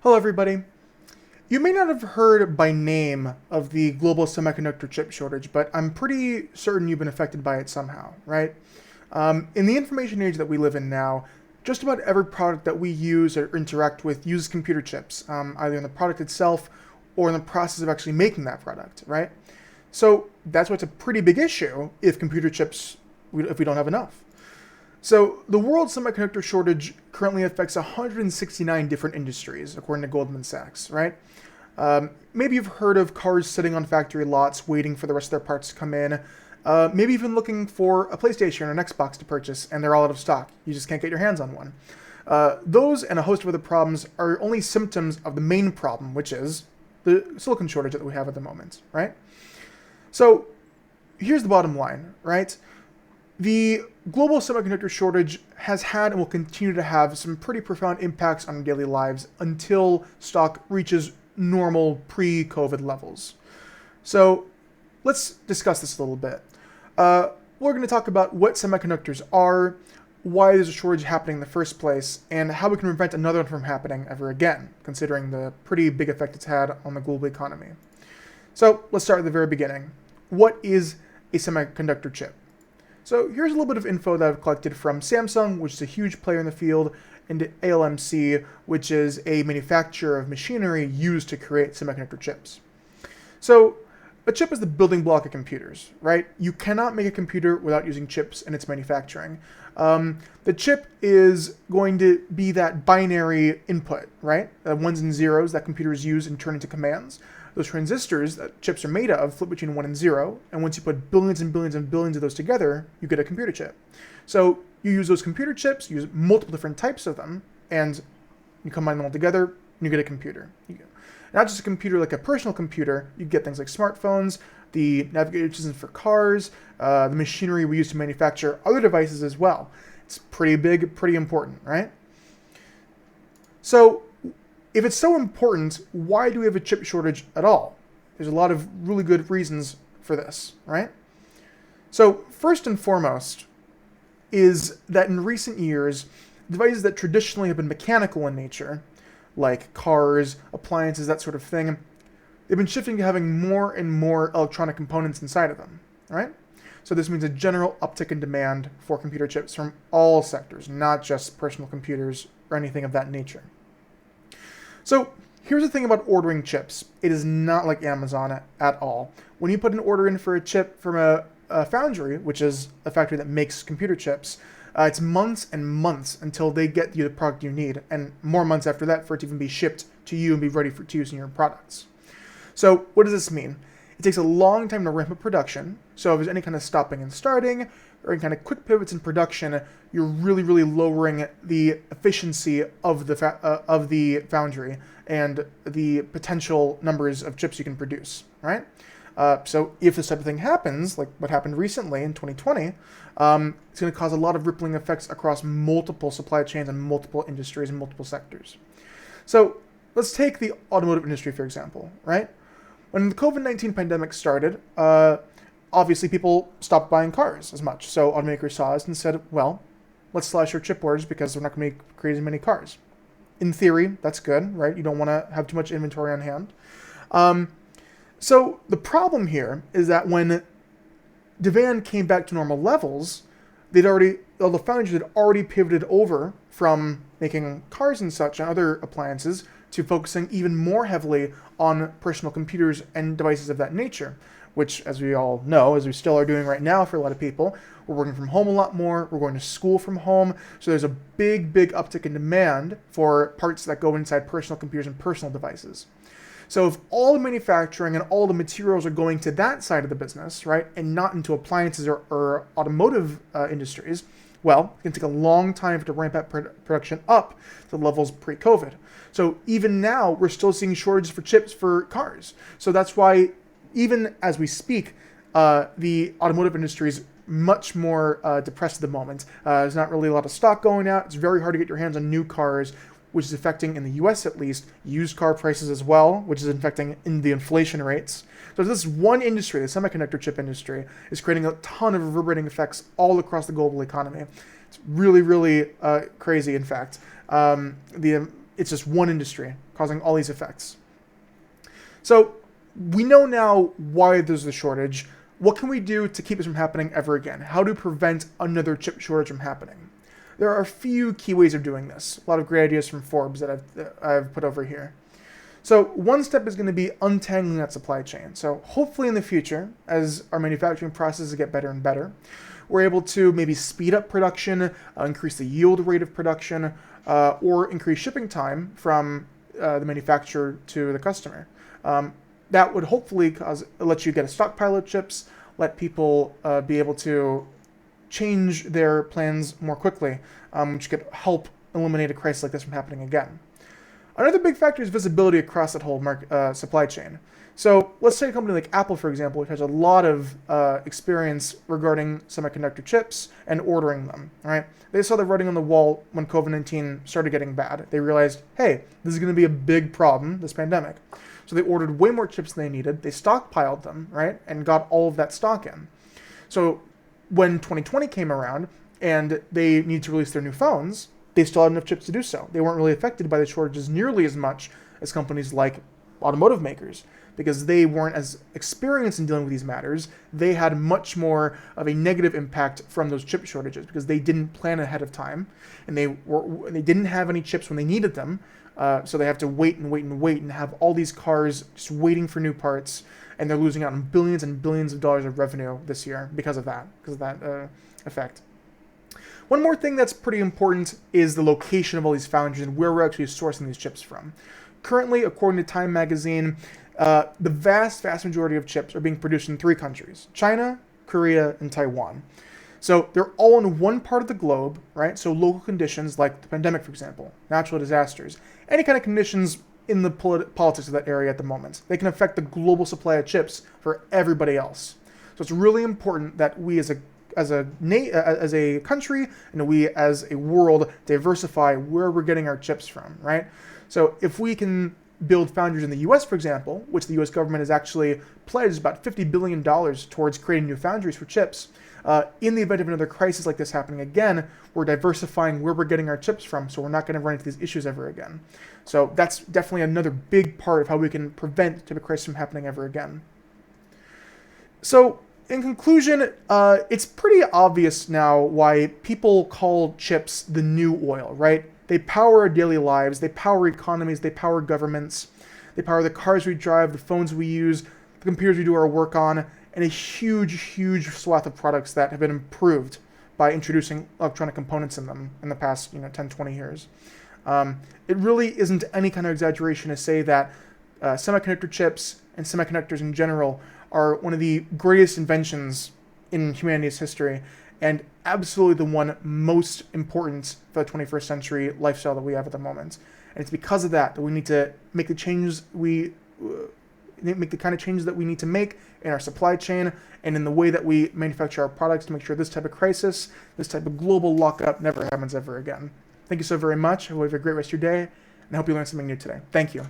Hello, everybody. You may not have heard by name of the global semiconductor chip shortage, but I'm pretty certain you've been affected by it somehow, right? In the information age that we live in now, just about every product that we use or interact with uses computer chips, either in the product itself or in the process of actually making that product, right? So that's why it's a pretty big issue if we don't have enough. So, the world semiconductor shortage currently affects 169 different industries, according to Goldman Sachs, right? Maybe you've heard of cars sitting on factory lots waiting for the rest of their parts to come in. Maybe even looking for a PlayStation or an Xbox to purchase, and they're all out of stock. You just can't get your hands on one. Those and a host of other problems are only symptoms of the main problem, which is the silicon shortage that we have at the moment, right? So, here's the bottom line, right? The global semiconductor shortage has had and will continue to have some pretty profound impacts on our daily lives until stock reaches normal pre-COVID levels. So let's discuss this a little bit. We're going to talk about what semiconductors are, why there's a shortage happening in the first place, and how we can prevent another one from happening ever again, considering the pretty big effect it's had on the global economy. So let's start at the very beginning. What is a semiconductor chip? So here's a little bit of info that I've collected from Samsung, which is a huge player in the field, and ALMC, which is a manufacturer of machinery used to create semiconductor chips. So a chip is the building block of computers, right? You cannot make a computer without using chips in its manufacturing. The chip is going to be that binary input, right? Ones and zeros that computers use and turn into commands. Those transistors that chips are made of flip between 1 and 0, and once you put billions and billions and billions of those together, you get a computer chip. So you use those computer chips, you use multiple different types of them, and you combine them all together, and you get a computer. Not just a computer like a personal computer, you get things like smartphones, the navigation systems for cars, the machinery we use to manufacture other devices as well. It's pretty big, pretty important, right? So if it's so important, why do we have a chip shortage at all? There's a lot of really good reasons for this, right? So first and foremost is that in recent years, devices that traditionally have been mechanical in nature, like cars, appliances, that sort of thing, they've been shifting to having more and more electronic components inside of them, right? So this means a general uptick in demand for computer chips from all sectors, not just personal computers or anything of that nature. So here's the thing about ordering chips. It is not like Amazon at all. When you put an order in for a chip from a foundry, which is a factory that makes computer chips, it's months and months until they get you the product you need, and more months after that for it to even be shipped to you and be ready to use in your products. So what does this mean? It takes a long time to ramp up production, so if there's any kind of stopping and starting, or any kind of quick pivots in production, you're really, really lowering the efficiency of the foundry and the potential numbers of chips you can produce, right? So if this type of thing happens, like what happened recently in 2020, it's going to cause a lot of rippling effects across multiple supply chains and multiple industries and multiple sectors. So let's take the automotive industry, for example, right? When the COVID-19 pandemic started, obviously people stopped buying cars as much. So automakers saw this and said, well, let's slash our chip orders because we're not going to make crazy many cars. In theory, that's good, right? You don't want to have too much inventory on hand. So the problem here is that when demand came back to normal levels, all the foundries had already pivoted over from making cars and such and other appliances to focusing even more heavily on personal computers and devices of that nature, which, as we all know, as we still are doing right now for a lot of people, we're working from home a lot more, we're going to school from home, so there's a big, big uptick in demand for parts that go inside personal computers and personal devices. So if all the manufacturing and all the materials are going to that side of the business, right, and not into appliances or automotive industries, well, it's going to take a long time to ramp up production up to levels pre-COVID. So even now, we're still seeing shortages for chips for cars. So that's why, even as we speak, the automotive industry is much more depressed at the moment. There's not really a lot of stock going out. It's very hard to get your hands on new cars, which is affecting, in the US at least, used car prices as well, which is affecting in the inflation rates. So this one industry, the semiconductor chip industry, is creating a ton of reverberating effects all across the global economy. It's really, really crazy, in fact. It's just one industry causing all these effects. So we know now why there's a shortage. What can we do to keep this from happening ever again? How to prevent another chip shortage from happening? There are a few key ways of doing this. A lot of great ideas from Forbes that I've put over here. So one step is going to be untangling that supply chain. So hopefully in the future, as our manufacturing processes get better and better, we're able to maybe speed up production, increase the yield rate of production, or increase shipping time from the manufacturer to the customer. That would hopefully let you get a stockpile of chips, let people be able to change their plans more quickly, which could help eliminate a crisis like this from happening again. Another big factor is visibility across that whole supply chain. So let's take a company like Apple, for example, which has a lot of experience regarding semiconductor chips and ordering them, right? They saw the writing on the wall when COVID-19 started getting bad. They realized, hey, this is going to be a big problem, this pandemic. So they ordered way more chips than they needed. They stockpiled them, right, and got all of that stock in. So when 2020 came around and they need to release their new phones, they still had enough chips to do so. They weren't really affected by the shortages nearly as much as companies like automotive makers, because they weren't as experienced in dealing with these matters. They had much more of a negative impact from those chip shortages because they didn't plan ahead of time, and they didn't have any chips when they needed them. So they have to wait and have all these cars just waiting for new parts, and they're losing out on billions and billions of dollars of revenue this year because of that effect. One more thing that's pretty important is the location of all these foundries and where we're actually sourcing these chips from. Currently, according to Time Magazine, the vast majority of chips are being produced in 3 countries: China, Korea, and Taiwan. So they're all in one part of the globe, right? So local conditions like the pandemic, for example, natural disasters, any kind of conditions in the politics of that area at the moment, they can affect the global supply of chips for everybody else. So it's really important that we as a country and we as a world diversify where we're getting our chips from, right? So if we can build foundries in the US, for example, which the US government has actually pledged about $50 billion towards creating new foundries for chips, in the event of another crisis like this happening again, we're diversifying where we're getting our chips from, so we're not going to run into these issues ever again. So that's definitely another big part of how we can prevent the type of crisis from happening ever again. So in conclusion, it's pretty obvious now why people call chips the new oil, right? They power our daily lives, they power economies, they power governments, they power the cars we drive, the phones we use, the computers we do our work on, and a huge swath of products that have been improved by introducing electronic components in them in the past 10, 20 years. It really isn't any kind of exaggeration to say that semiconductor chips and semiconductors in general are one of the greatest inventions in humanity's history, and absolutely the one most important for the 21st century lifestyle that we have at the moment. And it's because of that we need to make the changes make the kind of changes that we need to make in our supply chain and in the way that we manufacture our products to make sure this type of crisis, this type of global lockup never happens ever again. Thank you so very much. I hope you have a great rest of your day, and I hope you learned something new today. Thank you.